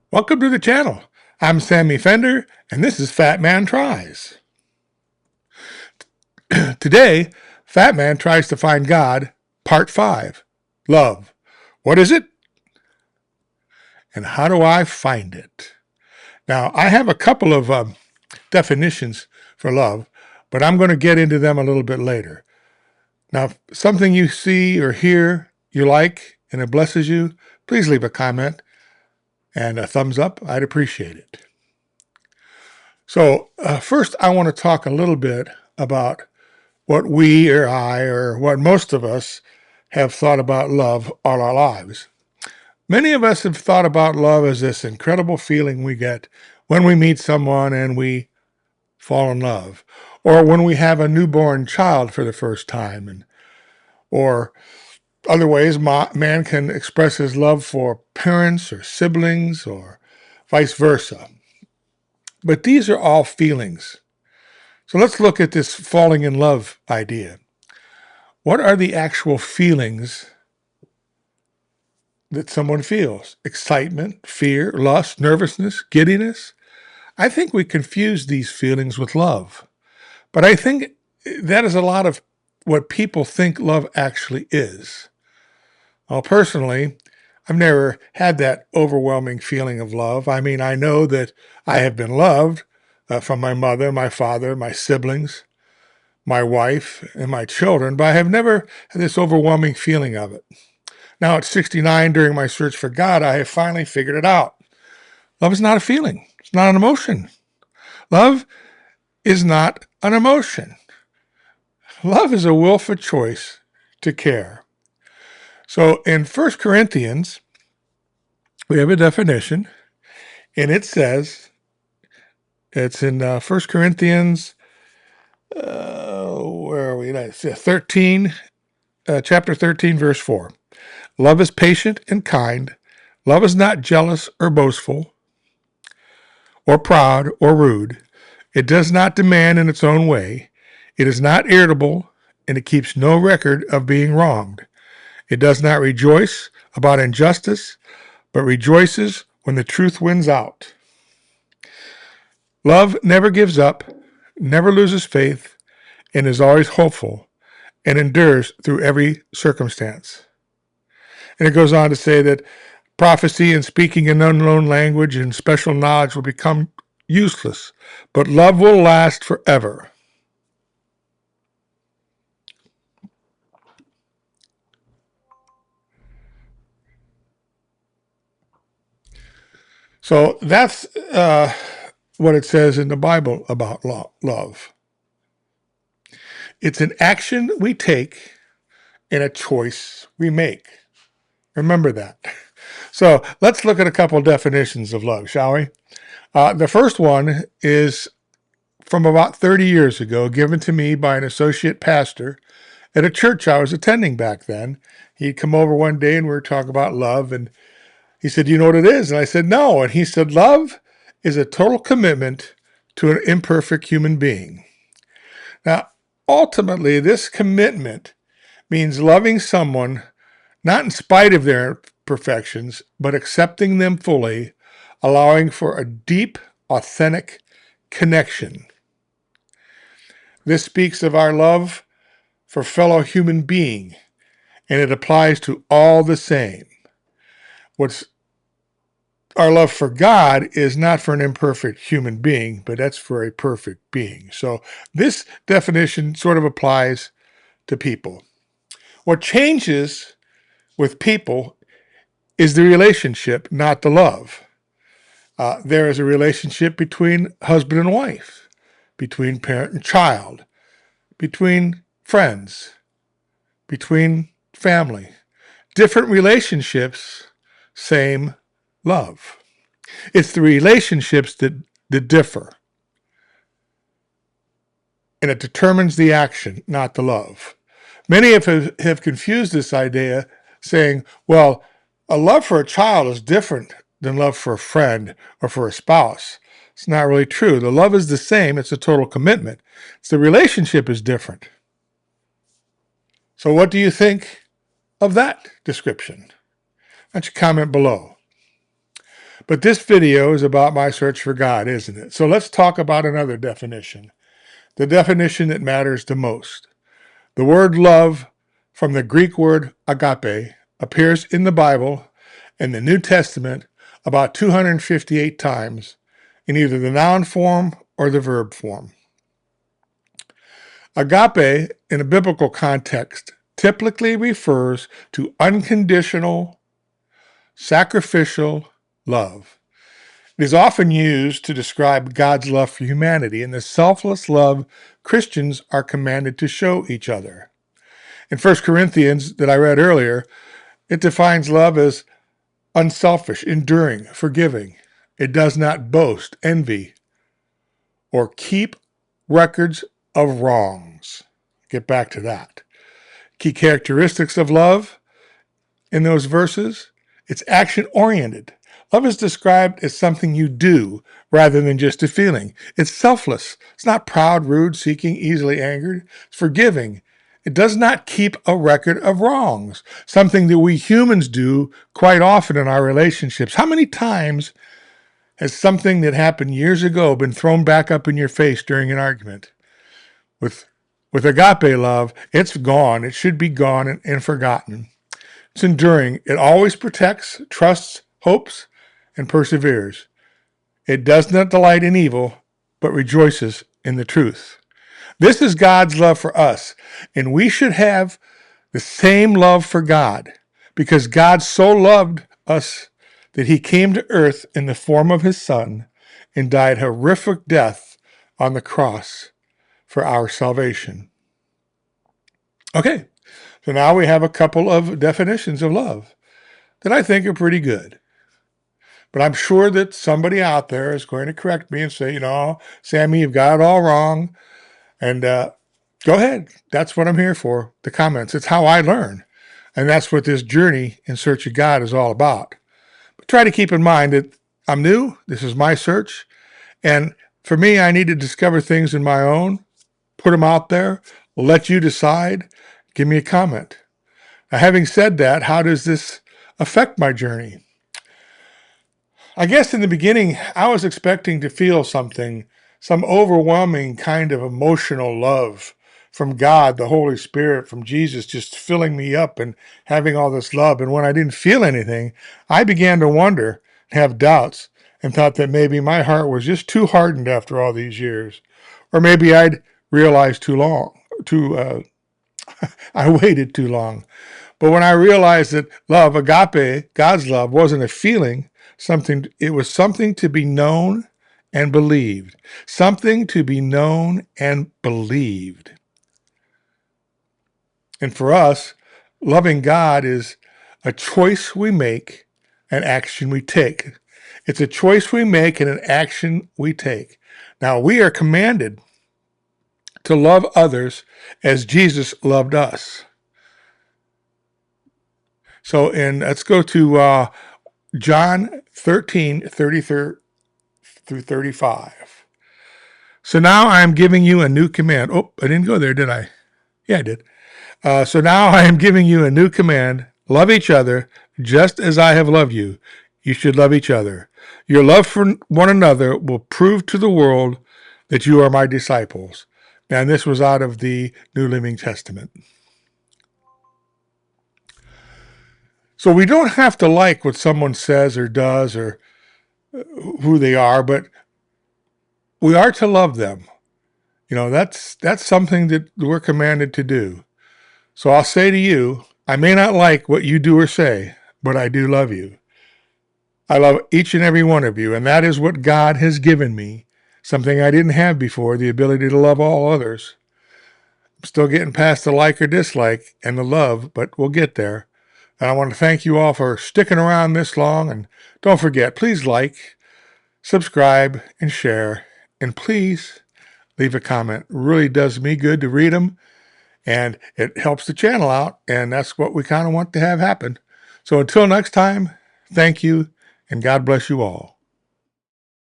Welcome to the channel. I'm Sammy Fender, and this is Fat Man Tries. Today, Fat Man tries to find God, Part 5, Love. What is it? And how do I find it? Now, I have a couple of definitions for love, but I'm going to get into them a little bit later. Now, if something you see or hear you like and it blesses you, please leave a comment and a thumbs up. I'd appreciate it. So first, I want to talk a little bit about what we or I or what most of us have thought about love all our lives. Many of us have thought about love as this incredible feeling we get when we meet someone and we fall in love, or when we have a newborn child for the first time, or other ways man can express his love for parents or siblings or vice versa. But these are all feelings. So let's look at this falling in love idea. What are the actual feelings that someone feels? Excitement, fear, lust, nervousness, giddiness? I think we confuse these feelings with love. But I think that is a lot of what people think love actually is. Well, personally, I've never had that overwhelming feeling of love. I mean, I know that I have been loved from my mother, my father, my siblings, my wife, and my children, but I have never had this overwhelming feeling of it. Now at 69, during my search for God, I have finally figured it out. Love is not a feeling. It's not an emotion. Love is not an emotion. Love is a willful choice to care. So in 1 Corinthians, we have a definition, and it says, it's in 1 Corinthians, where are we? 13, chapter 13, verse 4. Love is patient and kind. Love is not jealous or boastful or proud or rude. It does not demand in its own way. It is not irritable, and it keeps no record of being wronged. It does not rejoice about injustice, but rejoices when the truth wins out. Love never gives up, never loses faith, and is always hopeful, and endures through every circumstance. And it goes on to say that prophecy and speaking an unknown language and special knowledge will become useless, but love will last forever. So that's what it says in the Bible about love. It's an action we take and a choice we make. Remember that. So let's look at a couple definitions of love, shall we? The first one is from about 30 years ago, given to me by an associate pastor at a church I was attending back then. He'd come over one day and we were talking about love, and he said, "You know what it is?" And I said, "No." And he said, "Love is a total commitment to an imperfect human being." Now, ultimately, this commitment means loving someone not in spite of their imperfections, but accepting them fully, allowing for a deep, authentic connection. This speaks of our love for fellow human being, and it applies to all the same. What's our love for God is not for an imperfect human being, but that's for a perfect being. So this definition sort of applies to people. What changes with people is the relationship, not the love. There is a relationship between husband and wife, between parent and child, between friends, between family. Different relationships, same love. It's the relationships that differ. And it determines the action, not the love. Many have confused this idea, saying, well, a love for a child is different than love for a friend or for a spouse. It's not really true. The love is the same. It's a total commitment. It's the relationship is different. So what do you think of that description? Why don't you comment below? But this video is about my search for God, isn't it? So let's talk about another definition, the definition that matters the most. The word love, from the Greek word agape, appears in the Bible and the New Testament about 258 times in either the noun form or the verb form. Agape, in a biblical context, typically refers to unconditional, sacrificial love. It is often used to describe God's love for humanity and the selfless love Christians are commanded to show each other. In 1 Corinthians, that I read earlier, it defines love as unselfish, enduring, forgiving. It does not boast, envy, or keep records of wrongs. Get back to that. Key characteristics of love in those verses: it's action-oriented. Love is described as something you do rather than just a feeling. It's selfless. It's not proud, rude, seeking, easily angered. It's forgiving. It does not keep a record of wrongs, something that we humans do quite often in our relationships. How many times has something that happened years ago been thrown back up in your face during an argument? With agape love, it's gone. It should be gone and forgotten. It's enduring. It always protects, trusts, hopes, and perseveres. It does not delight in evil, but rejoices in the truth. This is God's love for us, and we should have the same love for God, because God so loved us that he came to earth in the form of his Son and died a horrific death on the cross for our salvation. Okay, so now we have a couple of definitions of love that I think are pretty good. But I'm sure that somebody out there is going to correct me and say, Sammy, you've got it all wrong. And go ahead. That's what I'm here for, the comments. It's how I learn. And that's what this journey in search of God is all about. But try to keep in mind that I'm new. This is my search. And for me, I need to discover things in my own, put them out there, let you decide, give me a comment. Now, having said that, how does this affect my journey? I guess in the beginning, I was expecting to feel something, some overwhelming kind of emotional love from God, the Holy Spirit, from Jesus, just filling me up and having all this love. And when I didn't feel anything, I began to wonder, have doubts, and thought that maybe my heart was just too hardened after all these years. Or maybe I'd realized I waited too long. But when I realized that love, agape, God's love, wasn't a feeling, it was something to be known and believed. Something to be known and believed. And for us, loving God is a choice we make, an action we take. It's a choice we make and an action we take. Now, we are commanded to love others as Jesus loved us. So let's go to John 13:30 through 35. So now I am giving you a new command. Oh, I didn't go there, did I? Yeah, I did. So now I am giving you a new command. Love each other just as I have loved you. You should love each other. Your love for one another will prove to the world that you are my disciples. And this was out of the New Living Testament. So we don't have to like what someone says or does or who they are, but we are to love them. That's something that we're commanded to do. So I'll say to you, I may not like what you do or say, but I do love you. I love each and every one of you, and that is what God has given me, something I didn't have before, the ability to love all others. I'm still getting past the like or dislike and the love, but we'll get there. And I want to thank you all for sticking around this long. And don't forget, please like, subscribe, and share. And please leave a comment. It really does me good to read them. And it helps the channel out. And that's what we kind of want to have happen. So until next time, thank you. And God bless you all.